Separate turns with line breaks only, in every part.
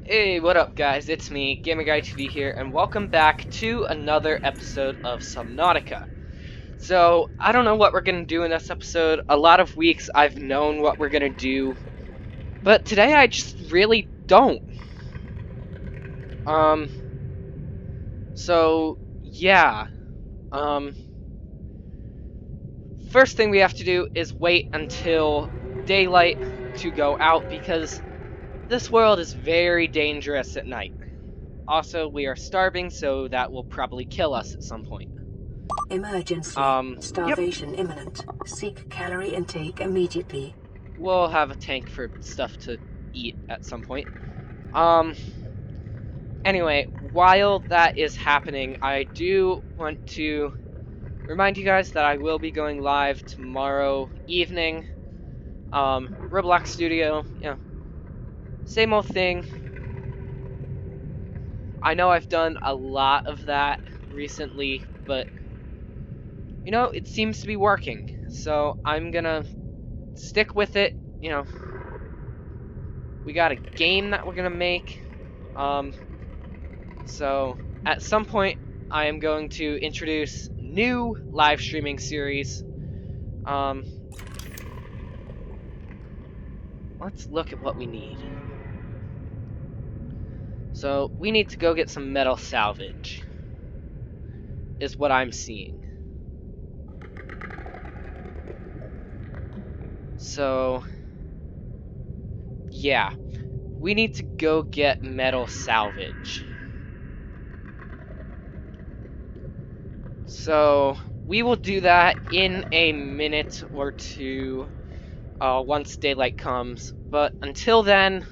Hey, what up guys, it's me, GamerGuyTV here, and welcome back to another episode of Subnautica. So, I don't know what we're gonna do in this episode. A lot of weeks I've known what we're gonna do, but today I just really don't. So, yeah. First thing we have to do is wait until daylight to go out, because this world is very dangerous at night. Also, we are starving, so that will probably kill us at some point.
Emergency. Starvation imminent. Seek calorie intake immediately.
We'll have a tank for stuff to eat at some point. Anyway, while that is happening, I do want to remind you guys that I will be going live tomorrow evening. Roblox Studio, same old thing. I know I've done a lot of that recently, but it seems to be working. So I'm gonna stick with it. We got a game that we're gonna make. So at some point I am going to introduce new live streaming series. Let's look at what we need. So we need to go get some metal salvage, is what I'm seeing. So yeah, we need to go get metal salvage. So we will do that in a minute or two, once daylight comes. But until then,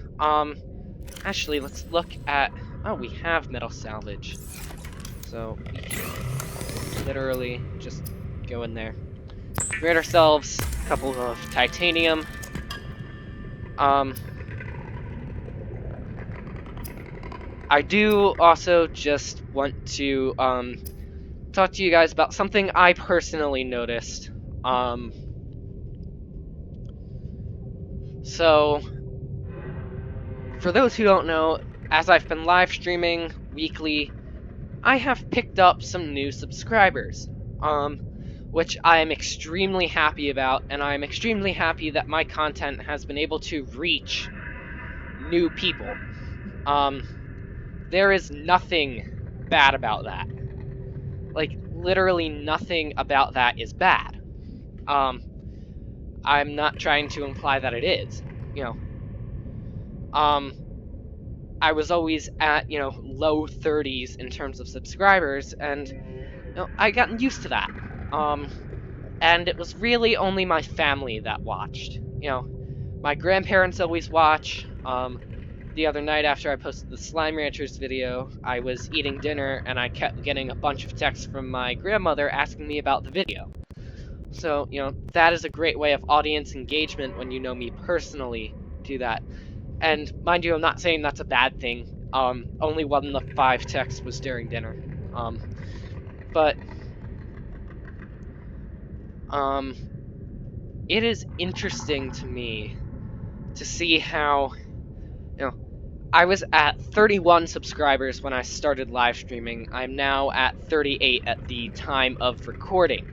actually, let's look at. Oh, we have metal salvage, so we can literally just go in there, grab ourselves a couple of titanium. I do also just want to talk to you guys about something I personally noticed. So, for those who don't know, as I've been live streaming weekly, I have picked up some new subscribers, which I am extremely happy about, and I am extremely happy that my content has been able to reach new people. There is nothing bad about that. Like, literally nothing about that is bad. I'm not trying to imply that it is, I was always at, low 30s in terms of subscribers, and, I got used to that. And it was really only my family that watched. My grandparents always watch. The other night after I posted the Slime Ranchers video, I was eating dinner and I kept getting a bunch of texts from my grandmother asking me about the video. So, that is a great way of audience engagement when you know me personally do that. And mind you, I'm not saying that's a bad thing. Only one of the 5 texts was during dinner. But it is interesting to me to see how, I was at 31 subscribers when I started live streaming. I'm now at 38 at the time of recording.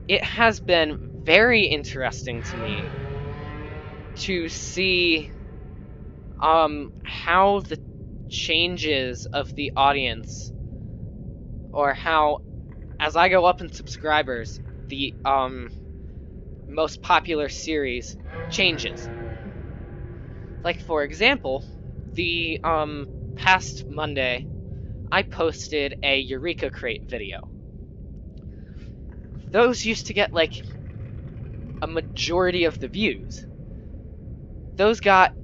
It has been very interesting to me to see how the changes of the audience, or how, as I go up in subscribers, the most popular series changes. Like, for example, the past Monday, I posted a Eureka Crate video. Those used to get, like, a majority of the views. Those got,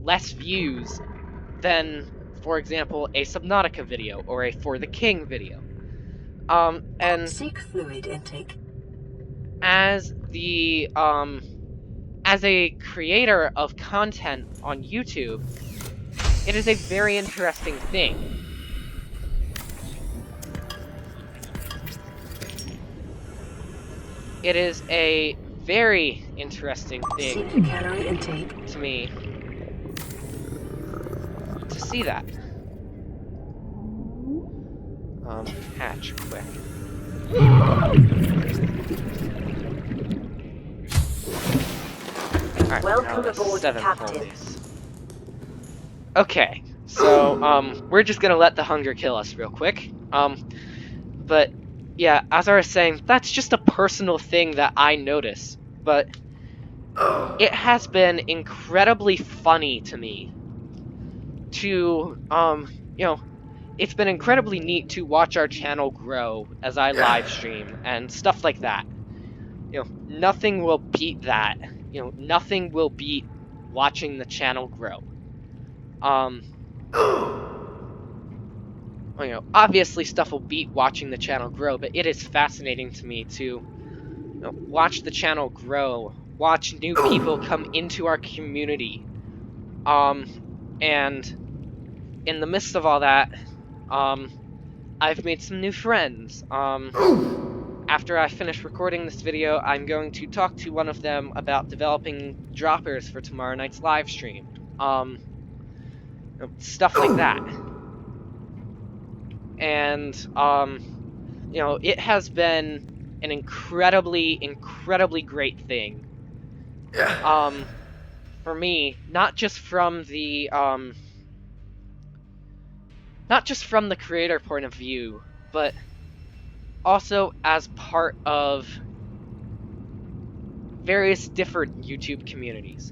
less views than, for example, a Subnautica video or a For the King video. And
seek fluid intake.
As a creator of content on YouTube, it is a very interesting thing. It is a very interesting thing
Seek calorie intake
to me see that. Hatch, quick. Alright,
Welcome
now
aboard,
7
Captain.
homies. Okay, so, we're just gonna let the hunger kill us real quick. But, yeah, as I was saying, that's just a personal thing that I notice. But it has been incredibly funny to me to, you know, it's been incredibly neat to watch our channel grow as I live stream and stuff like that. You know, nothing will beat that. You know, nothing will beat watching the channel grow. You know, obviously stuff will beat watching the channel grow, but it is fascinating to me to watch the channel grow, watch new people come into our community. And in the midst of all that, I've made some new friends. After I finish recording this video, I'm going to talk to one of them about developing droppers for tomorrow night's live stream. Stuff like that. And, you know, it has been an incredibly, incredibly great thing. For me, not just from the creator point of view, but also as part of various different YouTube communities.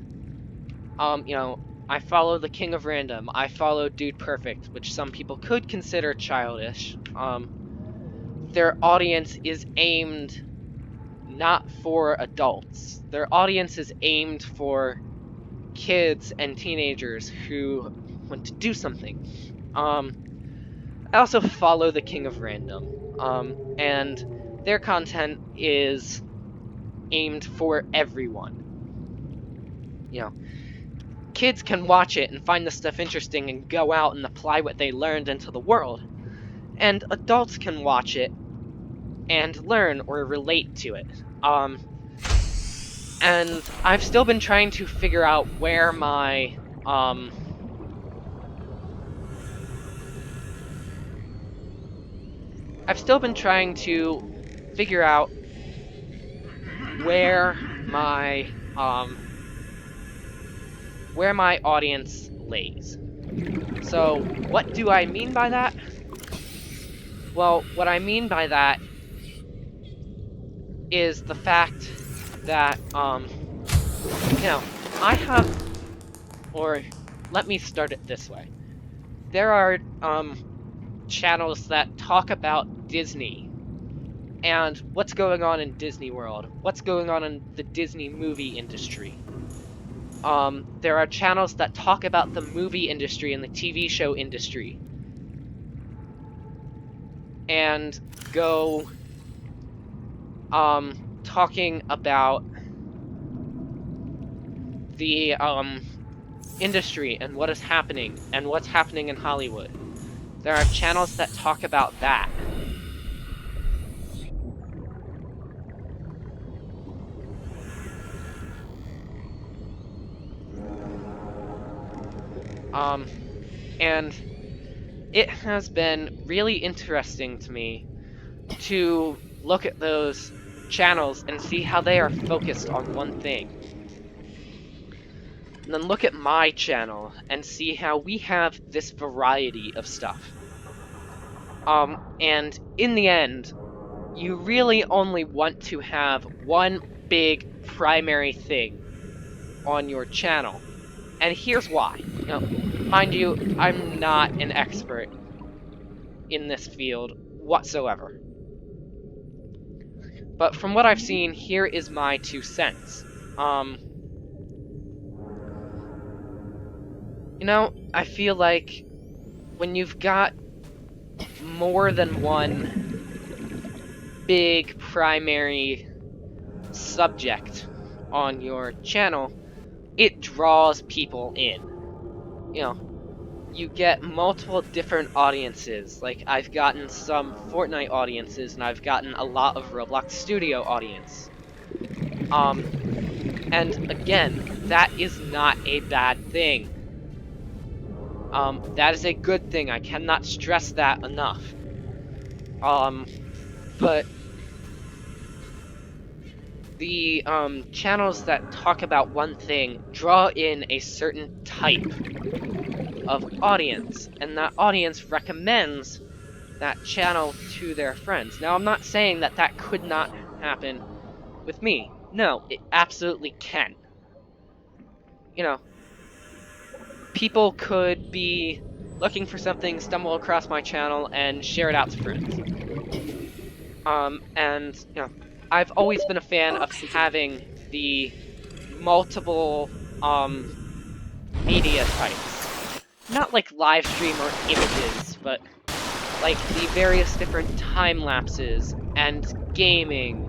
You know, I follow the King of Random, I follow Dude Perfect, which some people could consider childish. Their audience is aimed not for adults. Their audience is aimed for kids and teenagers who want to do something. I also follow the King of Random, and their content is aimed for everyone. You know, kids can watch it and find the stuff interesting and go out and apply what they learned into the world, and adults can watch it and learn or relate to it. And I've still been trying to figure out where my, I've still been trying to figure out where my audience lays. So, what do I mean by that? Well, what I mean by that is the fact that, you know, I have, or let me start it this way. There are, channels that talk about Disney and what's going on in Disney World, what's going on in the Disney movie industry. There are channels that talk about the movie industry and the TV show industry and go, talking about the, industry and what is happening and what's happening in Hollywood. There are channels that talk about that. And it has been really interesting to me to look at those channels and see how they are focused on one thing. And then look at my channel and see how we have this variety of stuff. And in the end, you really only want to have one big primary thing on your channel. And here's why. You know, mind you, I'm not an expert in this field whatsoever. But from what I've seen, here is my 2 cents. You know, I feel like when you've got more than one big primary subject on your channel, it draws people in. You know, you get multiple different audiences. Like, I've gotten some Fortnite audiences, and I've gotten a lot of Roblox Studio audience. And again, that is not a bad thing. That is a good thing. I cannot stress that enough. But the channels that talk about one thing draw in a certain type of audience, and that audience recommends that channel to their friends. Now, I'm not saying that that could not happen with me. No, it absolutely can. You know, people could be looking for something, stumble across my channel, and share it out to friends. And, you know, I've always been a fan of having the multiple, media types. Not like live stream or images, but like the various different time lapses and gaming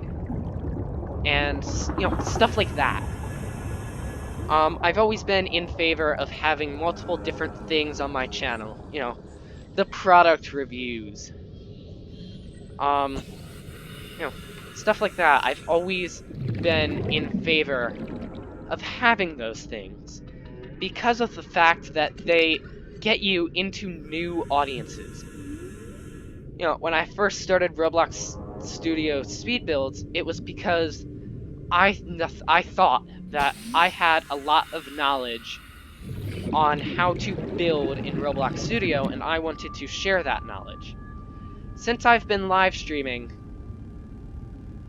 and, you know, stuff like that. I've always been in favor of having multiple different things on my channel. You know, the product reviews, you know, stuff like that. I've always been in favor of having those things because of the fact that they get you into new audiences. You know, when I first started Roblox Studio speed builds, it was because I thought that I had a lot of knowledge on how to build in Roblox Studio, and I wanted to share that knowledge. Since I've been live streaming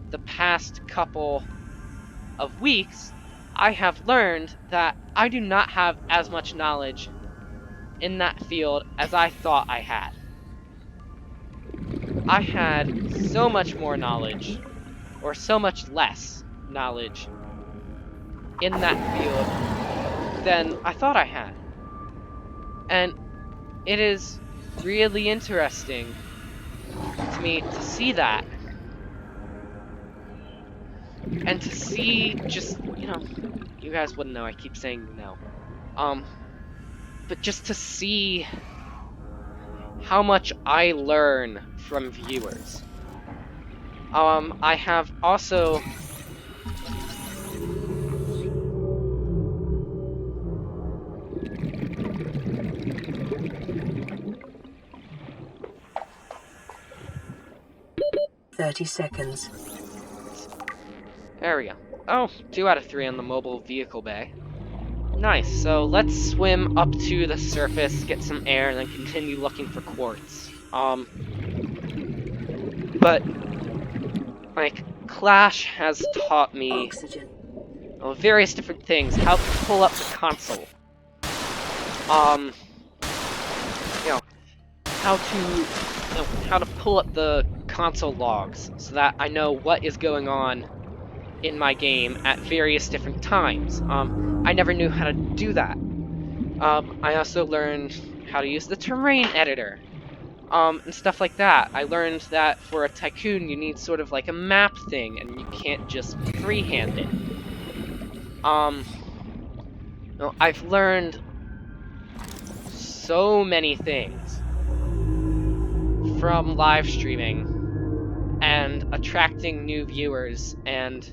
the past couple of weeks, I have learned that I do not have as much knowledge in that field as I thought I had. I had so much more knowledge, or so much less knowledge, in that field than I thought I had. And it is really interesting to me to see that. And to see just, you know, you guys wouldn't know, I keep saying no. But just to see how much I learn from viewers. I have also...
"30 seconds.
There we go. Oh, 2 out of 3 on the mobile vehicle bay. Nice, so let's swim up to the surface, get some air, and then continue looking for quartz. But, like, Clash has taught me
Oxygen.
various different things, how to pull up the console. You know, how to pull up the console logs, so that I know what is going on in my game at various different times. I never knew how to do that. I also learned how to use the terrain editor, and stuff like that. I learned that for a tycoon you need sort of like a map thing, and you can't just freehand it. I've learned so many things from live streaming and attracting new viewers, and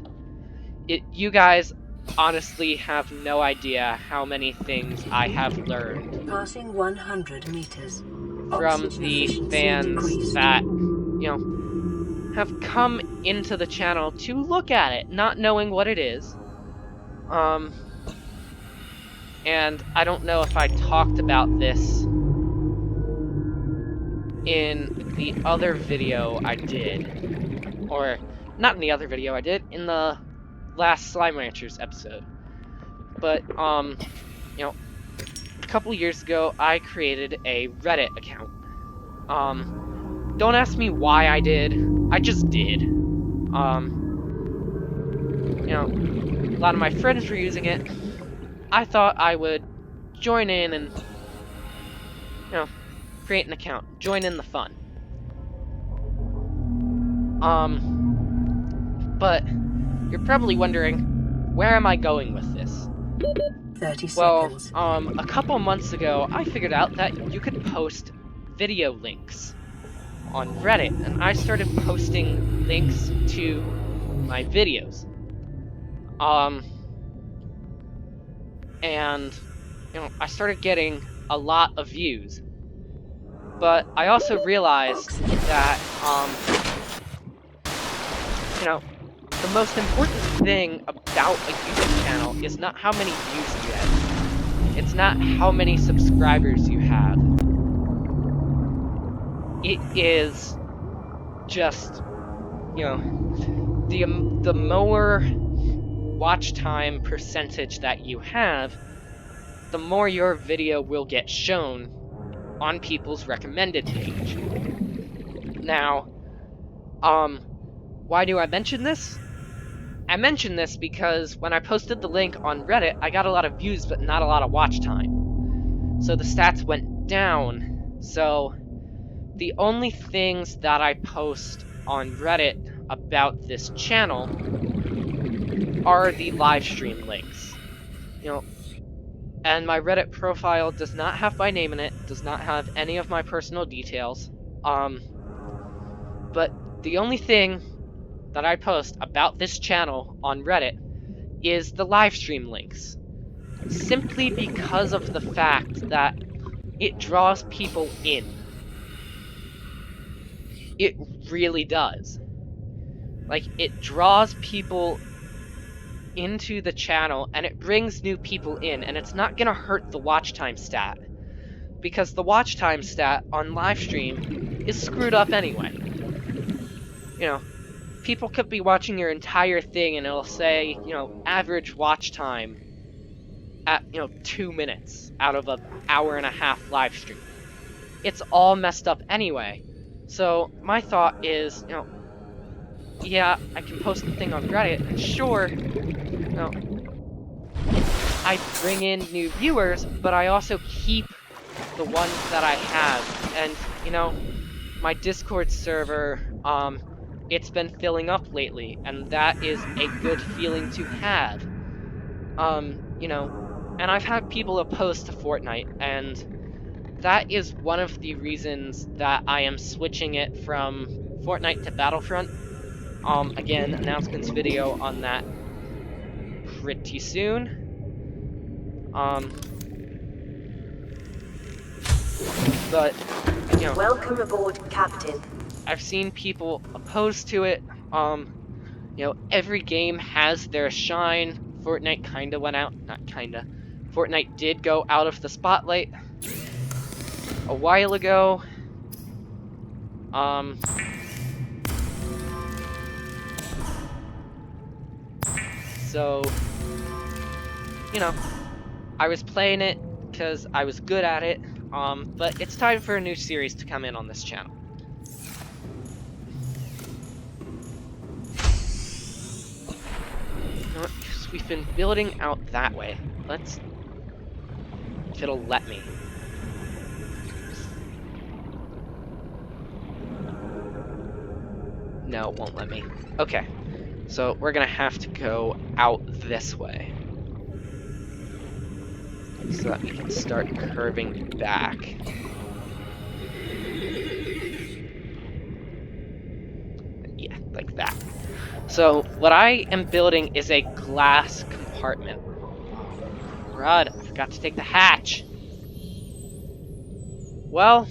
you guys honestly have no idea how many things I have learned
Passing 100 meters.
from
Oxygen
the
efficiency
fans
decreased.
that, you know, have come into the channel to look at it, not knowing what it is. And I don't know if I talked about this in the other video I did, or not in the other video I did, in the last Slime Ranchers episode. But, you know, a couple years ago, I created a Reddit account. Don't ask me why I did. I just did. You know, a lot of my friends were using it. I thought I would join in and, you know, create an account. Join in the fun. But you're probably wondering, where am I going with this?
30
Well,
seconds.
a couple months ago, I figured out that you could post video links on Reddit, and I started posting links to my videos. And, you know, I started getting a lot of views. But I also realized that, you know, the most important thing about a YouTube channel is not how many views you get. It's not how many subscribers you have. It is just, you know, the more watch time percentage that you have, the more your video will get shown on people's recommended page. Now, why do I mention this? I mention this because when I posted the link on Reddit, I got a lot of views, but not a lot of watch time. So the stats went down. So the only things that I post on Reddit about this channel are the live stream links. You know, and my Reddit profile does not have my name in it, does not have any of my personal details. But the only thing that I post about this channel on Reddit is the live stream links. Simply because of the fact that it draws people in. It really does. Like, it draws people into the channel, and it brings new people in, and it's not gonna hurt the watch time stat. Because the watch time stat on live stream is screwed up anyway. You know, people could be watching your entire thing and it'll say, you know, average watch time at, 2 minutes out of an hour and a half live stream. It's all messed up anyway. So my thought is, yeah, I can post the thing on Reddit, and sure, I bring in new viewers, but I also keep the ones that I have. And, my Discord server, it's been filling up lately, and that is a good feeling to have. And I've had people opposed to Fortnite, and that is one of the reasons that I am switching it from Fortnite to Battlefront. Again, announcements video on that pretty soon. But,
Welcome aboard, Captain.
I've seen people opposed to it. Every game has their shine. Fortnite kinda went out. Not kinda. Fortnite did go out of the spotlight a while ago. So, I was playing it because I was good at it, but it's time for a new series to come in on this channel. Because we've been building out that way. Let's... if it'll let me. No, it won't let me. Okay. So we're gonna have to go out this way. So that we can start curving back. Yeah, like that. So what I am building is a glass compartment. Rod, I forgot to take the hatch. Well,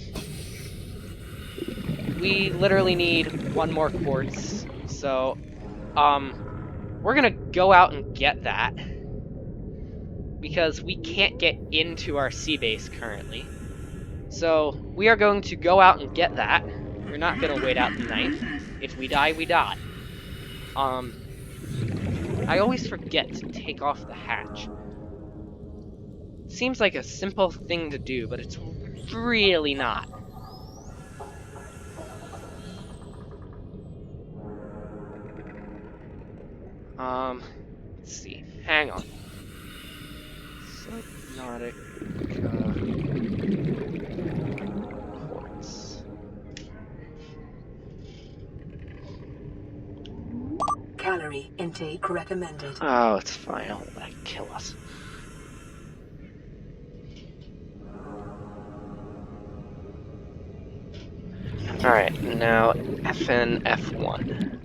we literally need one more quartz. So, we're gonna go out and get that. Because we can't get into our sea base currently. So, we are going to go out and get that. We're not gonna wait out the night. If we die, we die. I always forget to take off the hatch. Seems like a simple thing to do, but it's really not. Let's see. Hang on. Subnautica quartz.
Calorie intake recommended.
Oh, it's fine. I'll let that kill us. Alright, now FN F1.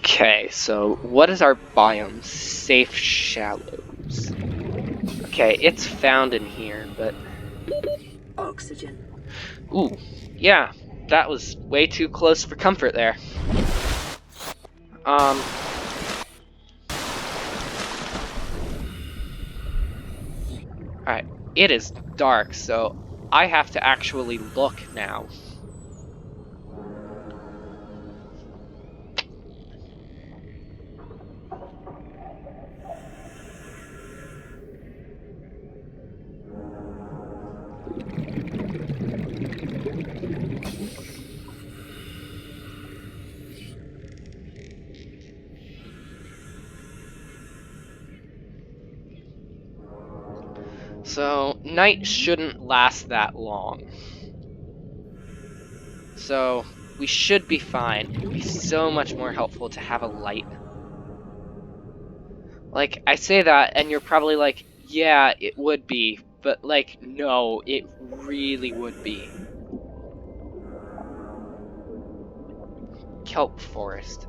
Okay, so what is our biome? Safe shallows. Okay, it's found in here, but...
Oxygen.
Ooh, yeah, that was way too close for comfort there. Alright, it is dark, so I have to actually look now. So, night shouldn't last that long. So, we should be fine. It would be so much more helpful to have a light. Like, I say that, and you're probably like, yeah, it would be. But, like, no, it really would be. Kelp forest.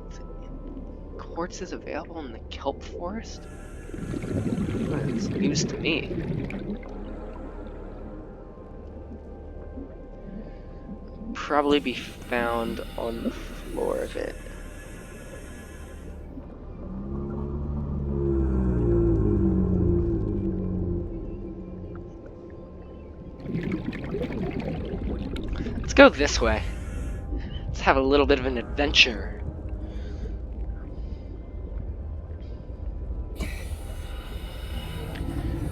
Quartz is available in the kelp forest? That's news to me. Probably be found on the floor of it. Let's go this way. Let's have a little bit of an adventure.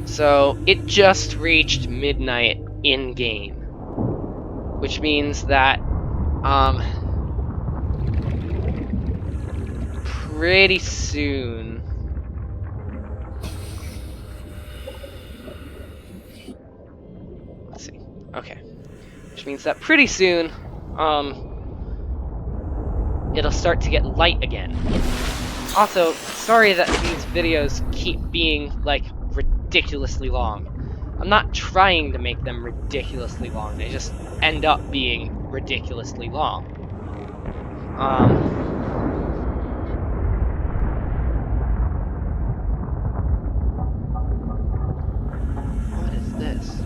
So, it just reached midnight in-game. Which means that, pretty soon... Let's see. Okay. Which means that pretty soon, it'll start to get light again. Also, sorry that these videos keep being, like, ridiculously long. I'm not trying to make them ridiculously long, they just end up being ridiculously long. What is this?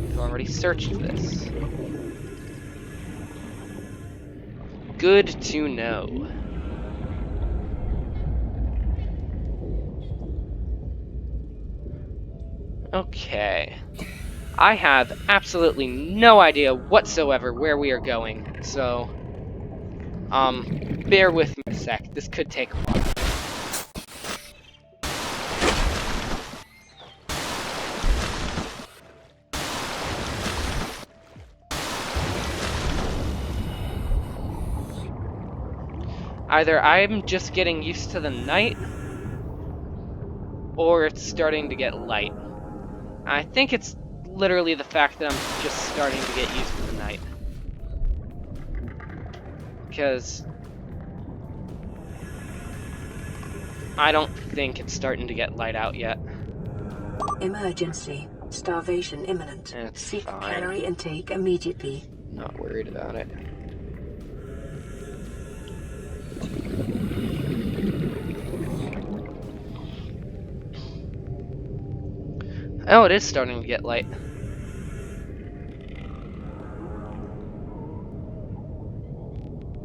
We've already searched this. Good to know. Okay. I have absolutely no idea whatsoever where we are going, so... bear with me a sec. This could take a while. Either I'm just getting used to the night, or it's starting to get light. I think it's literally the fact that I'm just starting to get used to the night. Because I don't think it's starting to get light out yet.
Emergency. Starvation imminent.
It's
Seek
fine.
calorie intake immediately.
Not worried about it. Oh, it is starting to get light.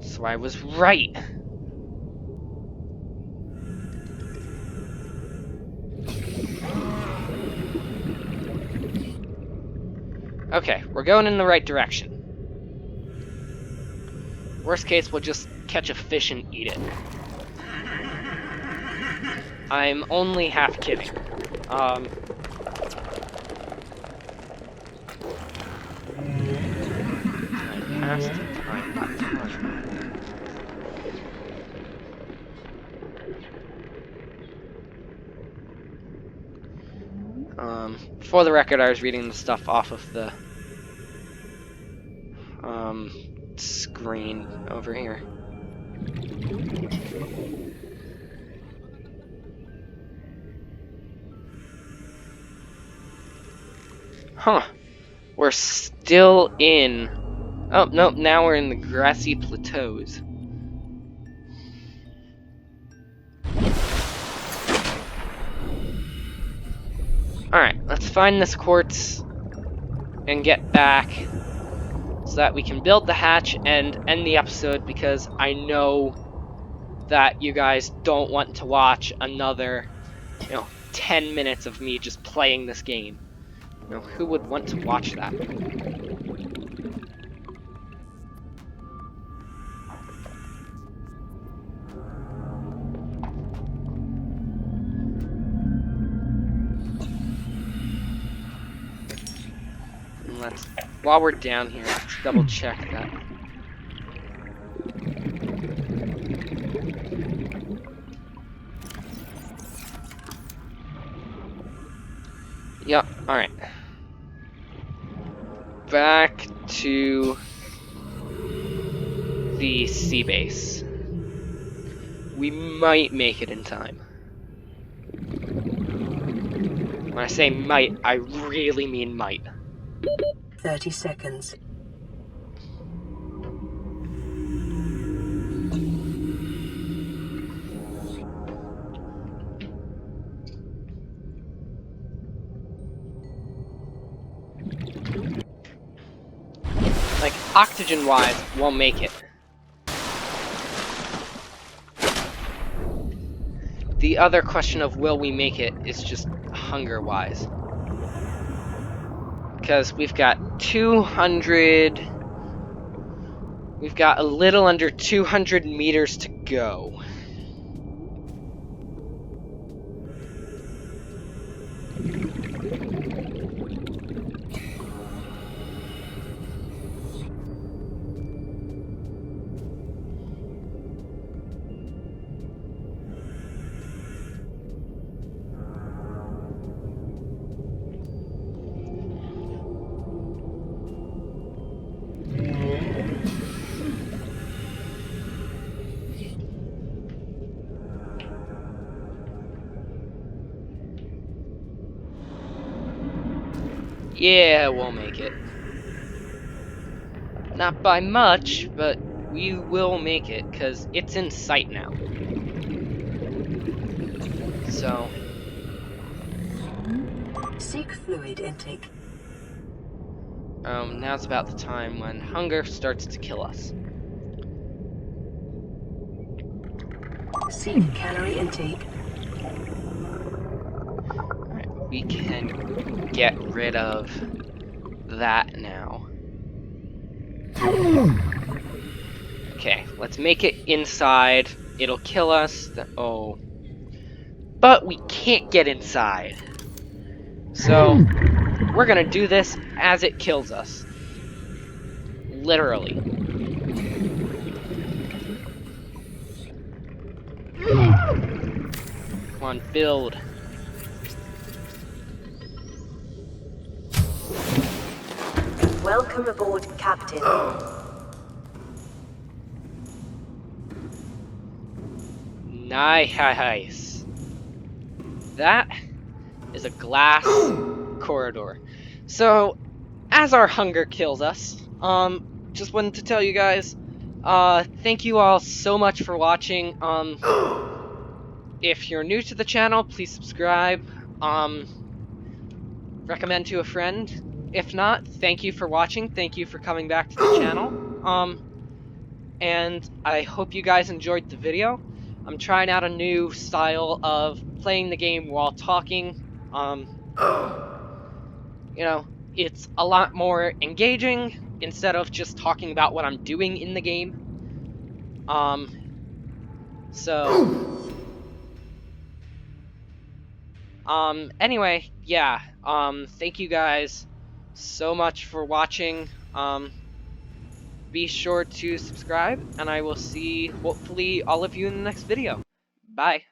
So I was right. Okay, we're going in the right direction. Worst case, we'll just catch a fish and eat it. I'm only half kidding. Past time. For the record, I was reading the stuff off of the green over here. Huh. We're still in... Oh, no, now we're in the grassy plateaus. Alright, let's find this quartz and get back so that we can build the hatch and end the episode, because I know that you guys don't want to watch another, 10 minutes of me just playing this game. Who would want to watch that? And while we're down here, let's double check that. Yep, alright. Back to the sea base. We might make it in time. When I say might, I really mean might.
30 seconds.
Like, oxygen-wise, we'll make it. The other question of will we make it is just hunger-wise. Because we've got 200... We've got a little under 200 meters to go. Yeah, we'll make it. Not by much, but we will make it, because it's in sight now. So...
Seek fluid intake.
now's about the time when hunger starts to kill us.
Seek calorie intake.
Alright, we can get rid of that now. Okay, let's make it inside. It'll kill us. Oh. But we can't get inside. So, we're gonna do this as it kills us. Literally. Come on, build.
Welcome aboard, Captain.
Nice. That is a glass corridor. So, as our hunger kills us, just wanted to tell you guys, thank you all so much for watching. If you're new to the channel, please subscribe. Recommend to a friend. If not, thank you for watching. Thank you for coming back to the channel. And I hope you guys enjoyed the video. I'm trying out a new style of playing the game while talking. It's a lot more engaging instead of just talking about what I'm doing in the game. Anyway, yeah, thank you guys so much for watching. Be sure to subscribe, and I will see, hopefully, all of you in the next video. Bye.